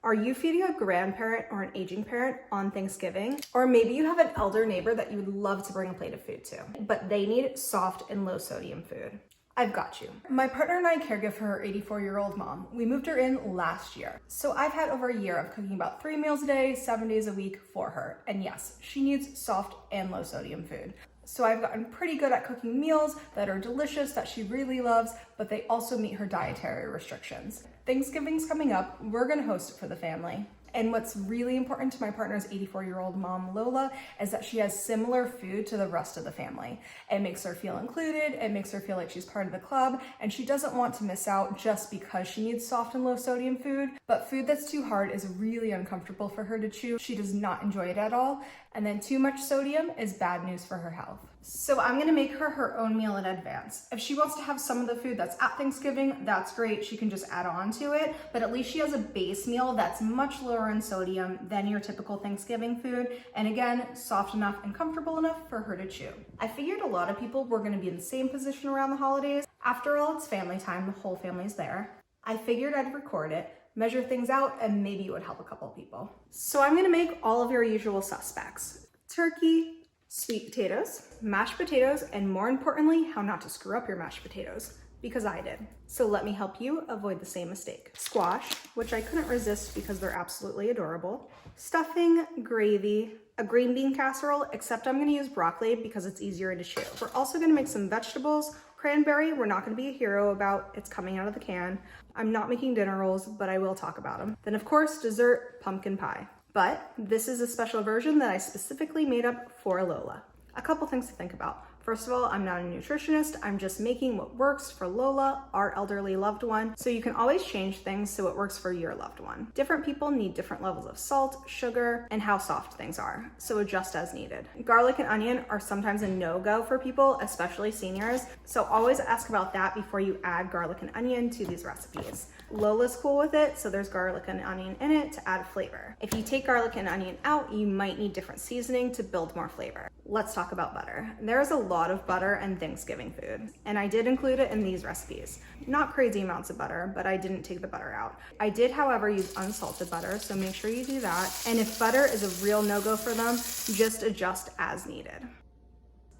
Are you feeding a grandparent or an aging parent on Thanksgiving? Or maybe you have an elder neighbor that you would love to bring a plate of food to, but they need soft and low sodium food. I've got you. My partner and I caregive for her 84-year-old mom. We moved her in last year. So I've had over a year of cooking about 3 meals a day, 7 days a week for her. And yes, she needs soft and low sodium food. So I've gotten pretty good at cooking meals that are delicious, that she really loves, but they also meet her dietary restrictions. Thanksgiving's coming up. We're gonna host it for the family. And what's really important to my partner's 84-year-old mom, Lola, is that she has similar food to the rest of the family. It makes her feel included, it makes her feel like she's part of the club, and she doesn't want to miss out just because she needs soft and low sodium food. But food that's too hard is really uncomfortable for her to chew. She does not enjoy it at all. And then too much sodium is bad news for her health. So I'm gonna make her own meal in advance. If she wants to have some of the food that's at Thanksgiving, that's great. She can just add on to it, but at least she has a base meal that's much lower in sodium than your typical Thanksgiving food. And again, soft enough and comfortable enough for her to chew. I figured a lot of people were gonna be in the same position around the holidays. After all, it's family time, the whole family's there. I figured I'd record it, measure things out, and maybe it would help a couple people. So I'm gonna make all of your usual suspects. Turkey, sweet potatoes, mashed potatoes, and more importantly, how not to screw up your mashed potatoes, because I did. So let me help you avoid the same mistake. Squash, which I couldn't resist because they're absolutely adorable. Stuffing, gravy, a green bean casserole, except I'm gonna use broccoli because it's easier to chew. We're also gonna make some vegetables. Cranberry, we're not gonna be a hero about, it's coming out of the can. I'm not making dinner rolls, but I will talk about them. Then of course, dessert, pumpkin pie. But this is a special version that I specifically made up for Lola. A couple things to think about. First of all, I'm not a nutritionist. I'm just making what works for Lola, our elderly loved one. So you can always change things so it works for your loved one. Different people need different levels of salt, sugar, and how soft things are. So adjust as needed. Garlic and onion are sometimes a no-go for people, especially seniors. So always ask about that before you add garlic and onion to these recipes. Lola's cool with it, so there's garlic and onion in it to add flavor. If you take garlic and onion out, you might need different seasoning to build more flavor. Let's talk about butter. There's a lot of butter in Thanksgiving food, and I did include it in these recipes. Not crazy amounts of butter, but I didn't take the butter out. I did, however, use unsalted butter, so make sure you do that. And if butter is a real no-go for them, just adjust as needed.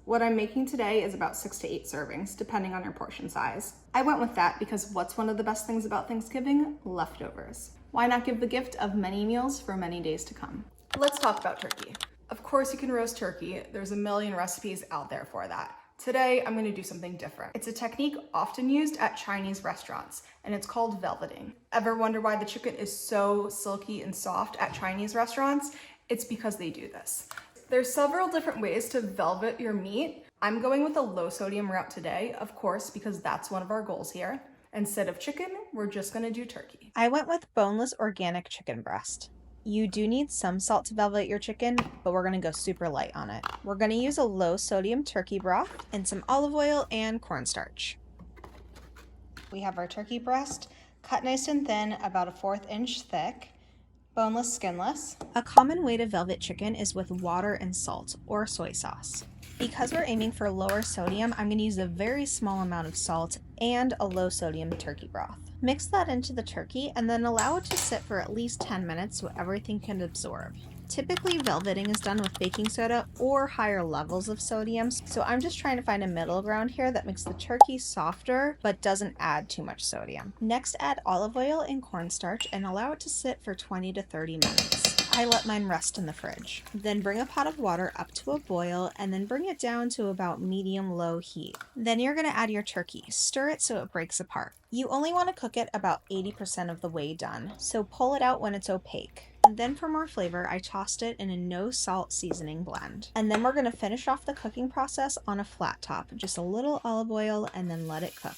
What I'm making today is about 6 to 8 servings, depending on your portion size. I went with that because what's one of the best things about Thanksgiving? Leftovers. Why not give the gift of many meals for many days to come? Let's talk about turkey. Of course you can roast turkey. There's a million recipes out there for that. Today, I'm gonna do something different. It's a technique often used at Chinese restaurants, and it's called velveting. Ever wonder why the chicken is so silky and soft at Chinese restaurants? It's because they do this. There's several different ways to velvet your meat. I'm going with a low sodium route today, of course, because that's one of our goals here. Instead of chicken, we're just gonna do turkey. I went with boneless organic chicken breast. You do need some salt to velvet your chicken, but we're gonna go super light on it. We're gonna use a low sodium turkey broth and some olive oil and cornstarch. We have our turkey breast, cut nice and thin, about a 1/4 inch thick. Boneless, skinless. A common way to velvet chicken is with water and salt or soy sauce. Because we're aiming for lower sodium, I'm going to use a very small amount of salt and a low sodium turkey broth. Mix that into the turkey and then allow it to sit for at least 10 minutes so everything can absorb. Typically, velveting is done with baking soda or higher levels of sodium, so I'm just trying to find a middle ground here that makes the turkey softer but doesn't add too much sodium. Next, add olive oil and cornstarch and allow it to sit for 20 to 30 minutes. I let mine rest in the fridge. Then bring a pot of water up to a boil and then bring it down to about medium-low heat. Then you're going to add your turkey. Stir it so it breaks apart. You only want to cook it about 80% of the way done, so pull it out when it's opaque. And then for more flavor, I tossed it in a no salt seasoning blend. And then we're going to finish off the cooking process on a flat top, just a little olive oil and then let it cook.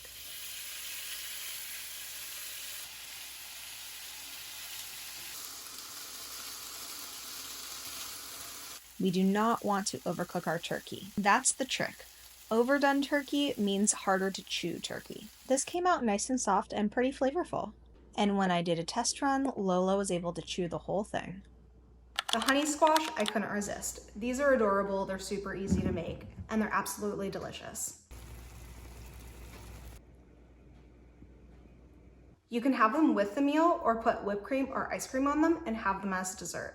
We do not want to overcook our turkey. That's the trick. Overdone turkey means harder to chew turkey. This came out nice and soft and pretty flavorful. And when I did a test run, Lola was able to chew the whole thing. The honey squash, I couldn't resist. These are adorable, they're super easy to make, and they're absolutely delicious. You can have them with the meal or put whipped cream or ice cream on them and have them as dessert.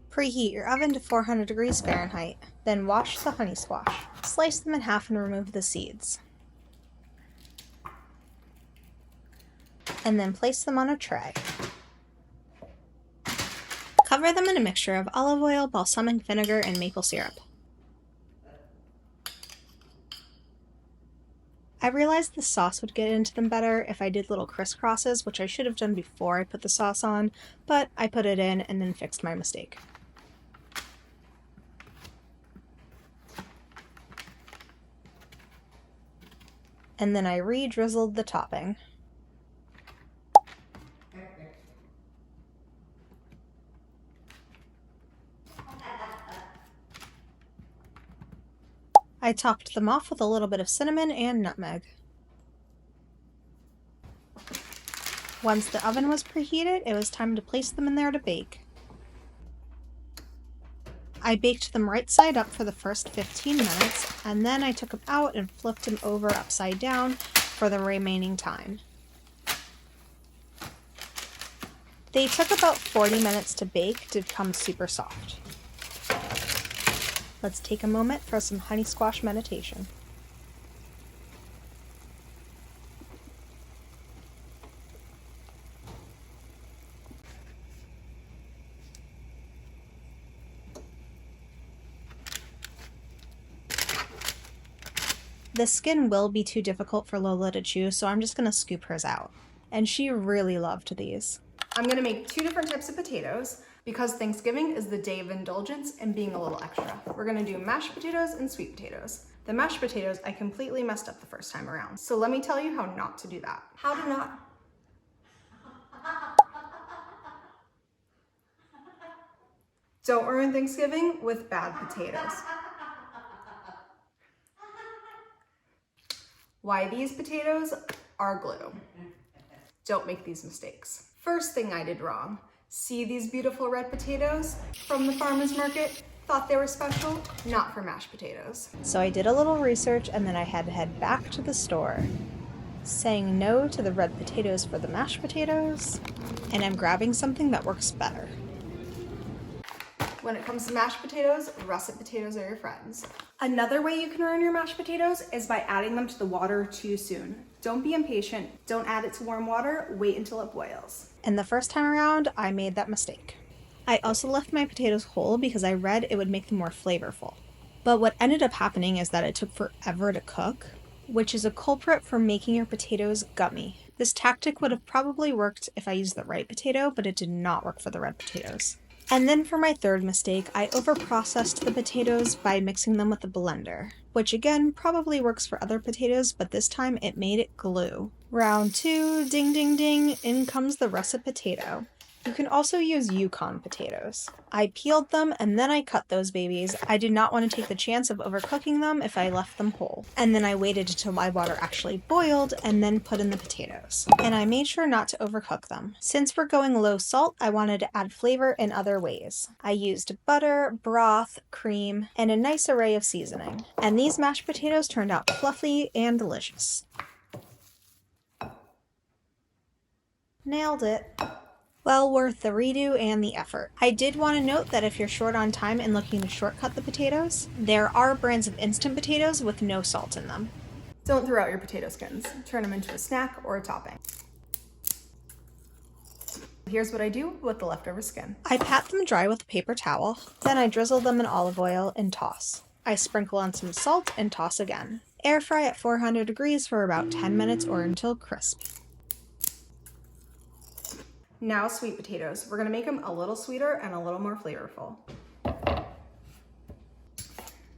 Preheat your oven to 400 degrees Fahrenheit, then wash the honey squash. Slice them in half and remove the seeds. And then place them on a tray. Cover them in a mixture of olive oil, balsamic vinegar, and maple syrup. I realized the sauce would get into them better if I did little crisscrosses, which I should have done before I put the sauce on, but I put it in and then fixed my mistake. And then I re-drizzled the topping. I topped them off with a little bit of cinnamon and nutmeg. Once the oven was preheated, it was time to place them in there to bake. I baked them right side up for the first 15 minutes, and then I took them out and flipped them over upside down for the remaining time. They took about 40 minutes to bake to become super soft. Let's take a moment for some honey squash meditation. The skin will be too difficult for Lola to chew, so I'm just going to scoop hers out. And she really loved these. I'm gonna make 2 different types of potatoes because Thanksgiving is the day of indulgence and being a little extra. We're gonna do mashed potatoes and sweet potatoes. The mashed potatoes I completely messed up the first time around. So let me tell you how not to do that. How to not. Don't ruin Thanksgiving with bad potatoes. Why these potatoes are glue. Don't make these mistakes. First thing I did wrong. See these beautiful red potatoes from the farmer's market? Thought they were special? Not for mashed potatoes. So I did a little research and then I had to head back to the store, saying no to the red potatoes for the mashed potatoes, and I'm grabbing something that works better. When it comes to mashed potatoes, russet potatoes are your friends. Another way you can ruin your mashed potatoes is by adding them to the water too soon. Don't be impatient. Don't add it to warm water. Wait until it boils. And the first time around, I made that mistake. I also left my potatoes whole because I read it would make them more flavorful. But what ended up happening is that it took forever to cook, which is a culprit for making your potatoes gummy. This tactic would have probably worked if I used the right potato, but it did not work for the red potatoes. And then for my third mistake, I overprocessed the potatoes by mixing them with a blender, which again probably works for other potatoes, but this time it made it glue. Round 2, ding ding ding, in comes the russet potato. You can also use Yukon potatoes. I peeled them and then I cut those babies. I did not want to take the chance of overcooking them if I left them whole. And then I waited until my water actually boiled and then put in the potatoes. And I made sure not to overcook them. Since we're going low salt, I wanted to add flavor in other ways. I used butter, broth, cream, and a nice array of seasoning. And these mashed potatoes turned out fluffy and delicious. Nailed it. Well worth the redo and the effort. I did want to note that if you're short on time and looking to shortcut the potatoes, there are brands of instant potatoes with no salt in them. Don't throw out your potato skins. Turn them into a snack or a topping. Here's what I do with the leftover skin. I pat them dry with a paper towel, then I drizzle them in olive oil and toss. I sprinkle on some salt and toss again. Air fry at 400 degrees for about 10 minutes or until crisp. Now sweet potatoes. We're gonna make them a little sweeter and a little more flavorful.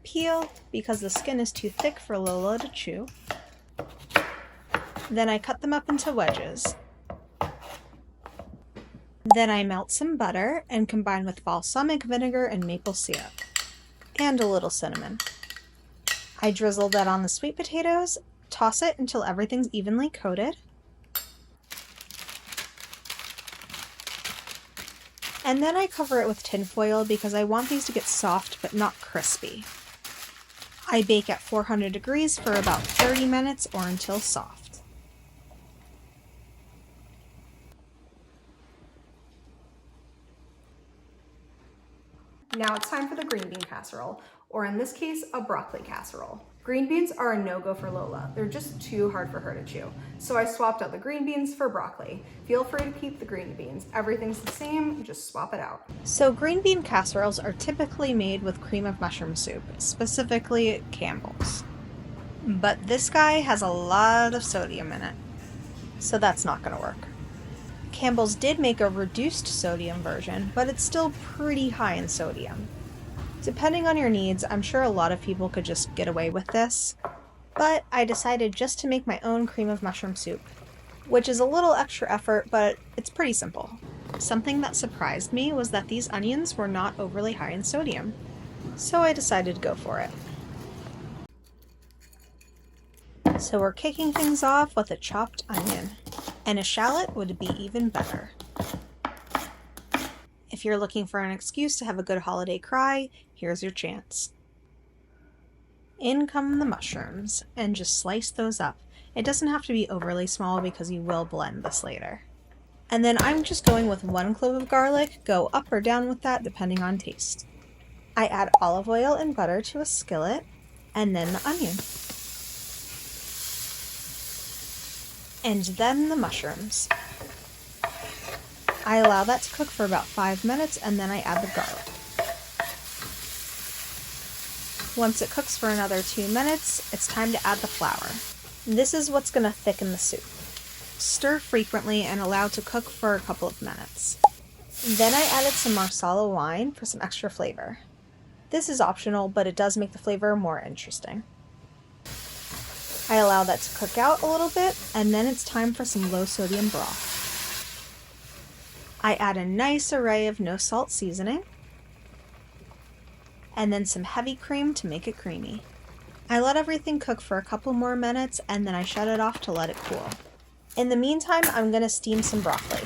Peel, because the skin is too thick for Lola to chew. Then I cut them up into wedges. Then I melt some butter and combine with balsamic vinegar and maple syrup. And a little cinnamon. I drizzle that on the sweet potatoes, toss it until everything's evenly coated. And then I cover it with tin foil because I want these to get soft but not crispy. I bake at 400 degrees for about 30 minutes or until soft. Now it's time for the green bean casserole, or in this case, a broccoli casserole. Green beans are a no-go for Lola. They're just too hard for her to chew. So I swapped out the green beans for broccoli. Feel free to keep the green beans. Everything's the same, just swap it out. So green bean casseroles are typically made with cream of mushroom soup, specifically Campbell's. But this guy has a lot of sodium in it, so that's not going to work. Campbell's did make a reduced sodium version, but it's still pretty high in sodium. Depending on your needs, I'm sure a lot of people could just get away with this, but I decided just to make my own cream of mushroom soup, which is a little extra effort, but it's pretty simple. Something that surprised me was that these onions were not overly high in sodium, so I decided to go for it. So we're kicking things off with a chopped onion, and a shallot would be even better. If you're looking for an excuse to have a good holiday cry, here's your chance. In come the mushrooms, and just slice those up. It doesn't have to be overly small because you will blend this later. And then I'm just going with 1 clove of garlic, go up or down with that depending on taste. I add olive oil and butter to a skillet, and then the onion. And then the mushrooms. I allow that to cook for about 5 minutes, and then I add the garlic. Once it cooks for another 2 minutes, it's time to add the flour. This is what's going to thicken the soup. Stir frequently and allow to cook for a couple of minutes. Then I added some Marsala wine for some extra flavor. This is optional, but it does make the flavor more interesting. I allow that to cook out a little bit, and then it's time for some low sodium broth. I add a nice array of no salt seasoning, and then some heavy cream to make it creamy. I let everything cook for a couple more minutes, and then I shut it off to let it cool. In the meantime, I'm going to steam some broccoli.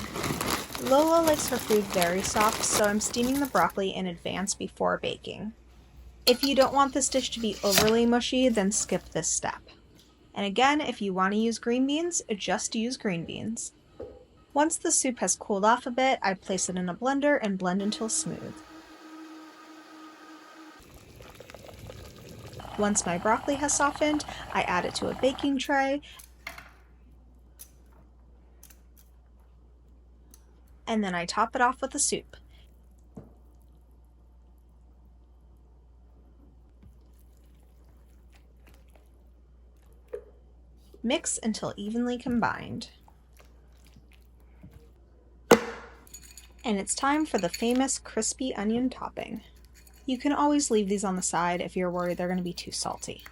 Lola likes her food very soft, so I'm steaming the broccoli in advance before baking. If you don't want this dish to be overly mushy, then skip this step. And again, if you want to use green beans, just use green beans. Once the soup has cooled off a bit, I place it in a blender and blend until smooth. Once my broccoli has softened, I add it to a baking tray, and then I top it off with the soup. Mix until evenly combined. And it's time for the famous crispy onion topping. You can always leave these on the side if you're worried they're going to be too salty.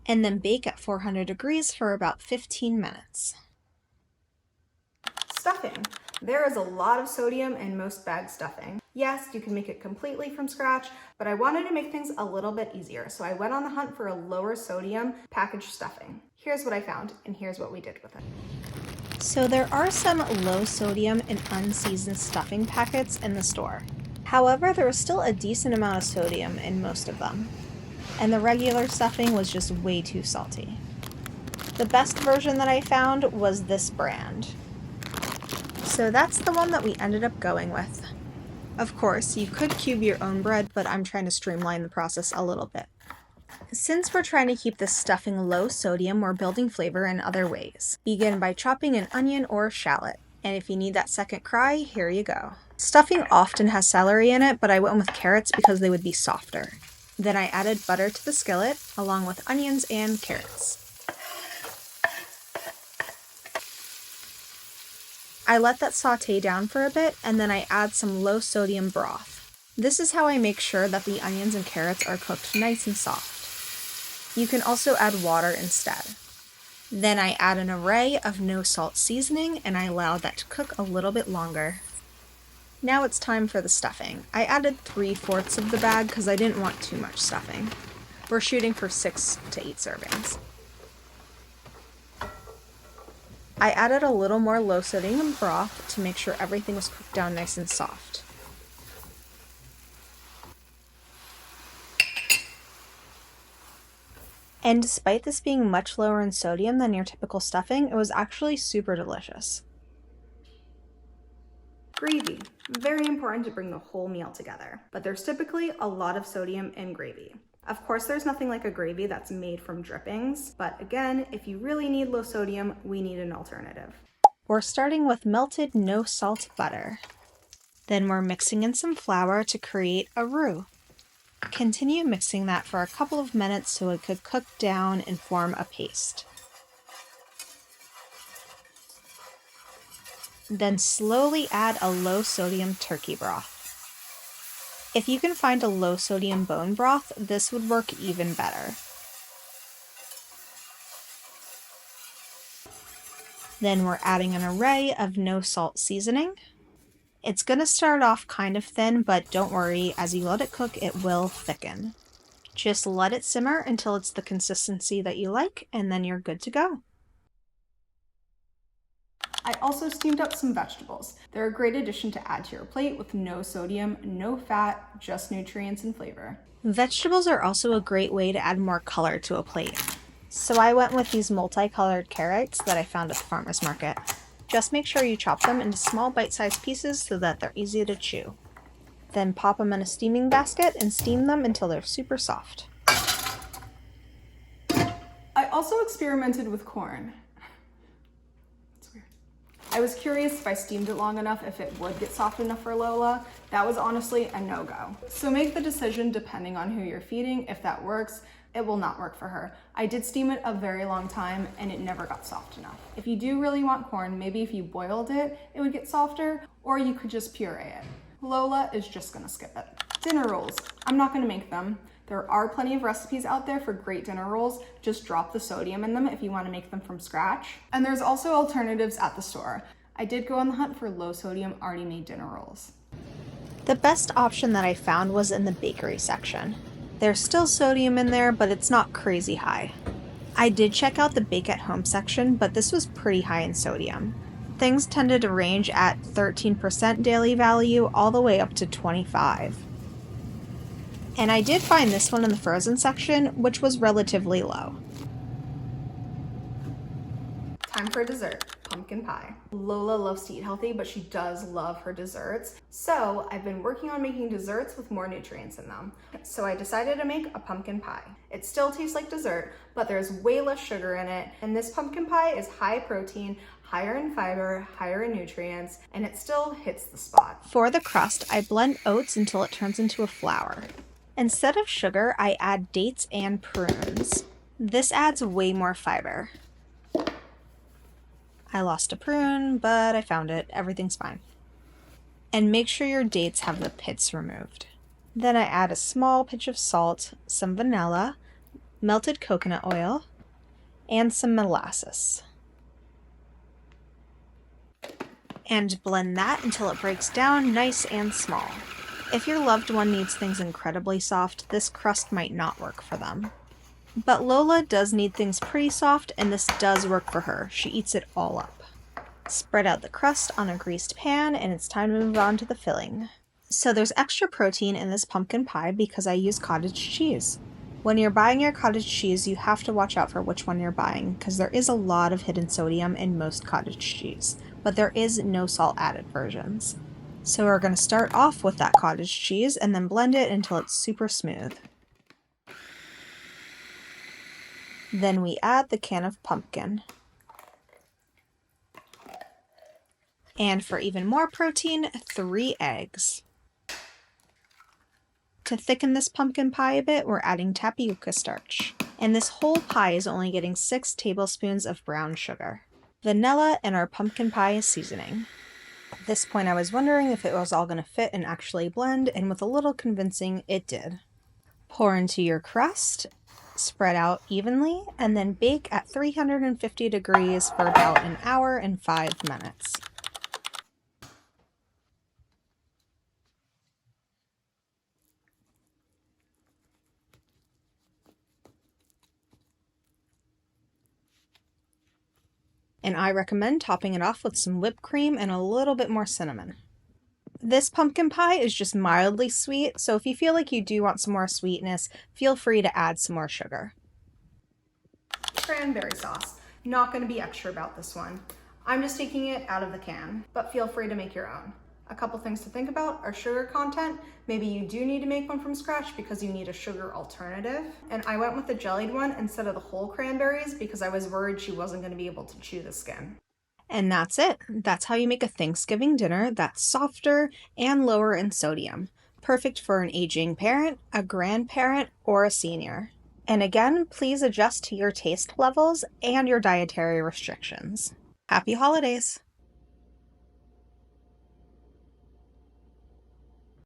And then bake at 400 degrees for about 15 minutes. Stuffing. There is a lot of sodium in most bag stuffing. Yes, you can make it completely from scratch, but I wanted to make things a little bit easier, so I went on the hunt for a lower sodium packaged stuffing. Here's what I found, and here's what we did with it. So there are some low sodium and unseasoned stuffing packets in the store. However, there was still a decent amount of sodium in most of them, and the regular stuffing was just way too salty. The best version that I found was this brand. So that's the one that we ended up going with. Of course, you could cube your own bread, but I'm trying to streamline the process a little bit. Since we're trying to keep this stuffing low sodium, we're building flavor in other ways. Begin by chopping an onion or shallot, and if you need that second cry, here you go. Stuffing often has celery in it, but I went with carrots because they would be softer. Then I added butter to the skillet, along with onions and carrots. I let that saute down for a bit, and then I add some low sodium broth. This is how I make sure that the onions and carrots are cooked nice and soft. You can also add water instead. Then I add an array of no salt seasoning, and I allow that to cook a little bit longer. Now it's time for the stuffing. I added 3/4 of the bag because I didn't want too much stuffing. We're shooting for 6 to 8 servings. I added a little more low sodium broth to make sure everything was cooked down nice and soft. And despite this being much lower in sodium than your typical stuffing, it was actually super delicious. Gravy. Very important to bring the whole meal together, but there's typically a lot of sodium in gravy. Of course, there's nothing like a gravy that's made from drippings, but again, if you really need low sodium, we need an alternative. We're starting with melted no salt butter. Then we're mixing in some flour to create a roux. Continue mixing that for a couple of minutes so it could cook down and form a paste. Then slowly add a low sodium turkey broth. If you can find a low sodium bone broth, this would work even better. Then we're adding an array of no salt seasoning. It's going to start off kind of thin, but don't worry, as you let it cook, it will thicken. Just let it simmer until it's the consistency that you like, and then you're good to go. I also steamed up some vegetables. They're a great addition to add to your plate with no sodium, no fat, just nutrients and flavor. Vegetables are also a great way to add more color to a plate. So I went with these multicolored carrots that I found at the farmer's market. Just make sure you chop them into small bite-sized pieces so that they're easy to chew. Then pop them in a steaming basket and steam them until they're super soft. I also experimented with corn. It's weird. I was curious if I steamed it long enough if it would get soft enough for Lola. That was honestly a no-go. So make the decision depending on who you're feeding. If that works, it will not work for her. I did steam it a very long time and it never got soft enough. If you do really want corn, maybe if you boiled it, it would get softer, or you could just puree it. Lola is just gonna skip it. Dinner rolls. I'm not gonna make them. There are plenty of recipes out there for great dinner rolls. Just drop the sodium in them if you wanna make them from scratch. And there's also alternatives at the store. I did go on the hunt for low sodium already made dinner rolls. The best option that I found was in the bakery section. There's still sodium in there, but it's not crazy high. I did check out the bake at home section, but this was pretty high in sodium. Things tended to range at 13% daily value all the way up to 25%. And I did find this one in the frozen section, which was relatively low. Time for dessert, pumpkin pie. Lola loves to eat healthy, but she does love her desserts. So I've been working on making desserts with more nutrients in them. So I decided to make a pumpkin pie. It still tastes like dessert, but there's way less sugar in it. And this pumpkin pie is high protein, higher in fiber, higher in nutrients, and it still hits the spot. For the crust, I blend oats until it turns into a flour. Instead of sugar, I add dates and prunes. This adds way more fiber. I lost a prune, but I found it. Everything's fine. And make sure your dates have the pits removed. Then I add a small pinch of salt, some vanilla, melted coconut oil, and some molasses. And blend that until it breaks down nice and small. If your loved one needs things incredibly soft, this crust might not work for them. But Lola does need things pretty soft, and this does work for her. She eats it all up. Spread out the crust on a greased pan, and it's time to move on to the filling. So there's extra protein in this pumpkin pie because I use cottage cheese. When you're buying your cottage cheese, you have to watch out for which one you're buying because there is a lot of hidden sodium in most cottage cheese, but there is no salt added versions. So we're going to start off with that cottage cheese and then blend it until it's super smooth. Then we add the can of pumpkin. And for even more protein, 3 eggs. To thicken this pumpkin pie a bit, we're adding tapioca starch. And this whole pie is only getting 6 tablespoons of brown sugar, vanilla, and our pumpkin pie seasoning. At this point I was wondering if it was all going to fit and actually blend, and with a little convincing, it did. Pour into your crust, spread out evenly, and then bake at 350 degrees for about an hour and 5 minutes. And I recommend topping it off with some whipped cream and a little bit more cinnamon. This pumpkin pie is just mildly sweet, so if you feel like you do want some more sweetness, feel free to add some more sugar. Cranberry sauce. Not going to be extra about this one. I'm just taking it out of the can, but feel free to make your own. A couple things to think about are sugar content. Maybe you do need to make one from scratch because you need a sugar alternative. And I went with the jellied one instead of the whole cranberries because I was worried she wasn't going to be able to chew the skin. And that's it. That's how you make a Thanksgiving dinner that's softer and lower in sodium. Perfect for an aging parent, a grandparent, or a senior. And again, please adjust to your taste levels and your dietary restrictions. Happy holidays!